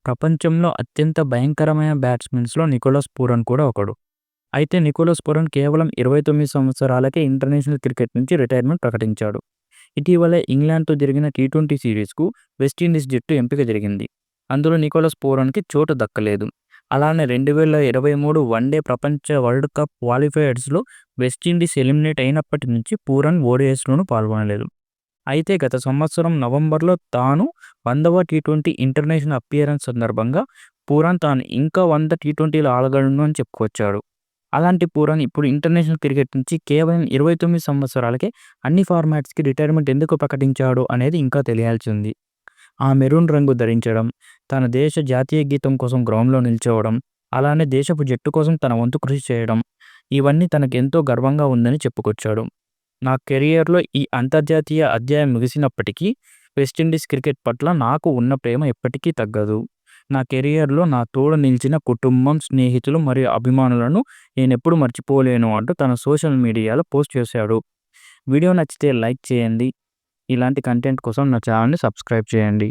ప్రపంచంలో అత్యంత భయంకరమైన బ్యాట్స్‌మెన్స్‌లో నికోలస్ పూరన్ కూడా ఒకడు. అయితే నికోలస్ పూరన్ కేవలం 29 సంవత్సరాలకే ఇంటర్నేషనల్ క్రికెట్ నుంచి రిటైర్మెంట్ ప్రకటించాడు. ఇటీవలే ఇంగ్లాండ్‌తో జరిగిన టీ20 సిరీస్‌కు వెస్టిండీస్ జట్టు ఎంపిక జరిగింది. అందులో నికోలస్ పూరన్‌కి చోటు దక్కలేదు. అలానే 2023 వన్‌డే ప్రపంచ వరల్డ్ కప్ క్వాలిఫైయర్స్‌లో వెస్టిండీస్ ఎలిమినేట్ అయినప్పటి నుంచి పూరన్ ఓడీఐస్‌లోనూ పాల్గొనలేదు. అయితే గత సంవత్సరం నవంబర్‌లో తాను 100వ టీ20 ఇంటర్నేషనల్ అపియరెన్స్ సందర్భంగా పూరన్ తాను ఇంకా 100 టీ20లు ఆడగలను అని చెప్పుకొచ్చాడు. అలాంటి పూరన్ ఇప్పుడు ఇంటర్నేషనల్ క్రికెట్ నుంచి కేవలం 29 సంవత్సరాలకే అన్ని ఫార్మాట్స్‌కి రిటైర్మెంట్ ఎందుకు ప్రకటించాడో అనేది ఇంకా తెలియాల్సి ఉంది. ఆ మెరూన్ రంగు ధరించడం, తన దేశ జాతీయ గీతం కోసం గ్రౌండ్‌లో నిల్చోవడం, అలానే దేశపు జట్టు కోసం తన వంతు కృషి చేయడం, ఇవన్నీ తనకెంతో గర్వంగా ఉందని చెప్పుకొచ్చాడు. నా కెరియర్‌లో ఈ అంతర్జాతీయ అధ్యాయం ముగిసినప్పటికీ, వెస్టిండీస్ క్రికెట్ పట్ల నాకు ఉన్న ప్రేమ ఎప్పటికీ తగ్గదు. నా కెరియర్‌లో నా తోడు నిలిచిన కుటుంబం, స్నేహితులు మరియు అభిమానులను నేనెప్పుడూ మర్చిపోలేను అంటూ తన సోషల్ మీడియాలో పోస్ట్ చేశాడు. వీడియో నచ్చితే లైక్ చేయండి. ఇలాంటి కంటెంట్ కోసం నా ఛానల్‌ని సబ్స్క్రైబ్ చేయండి.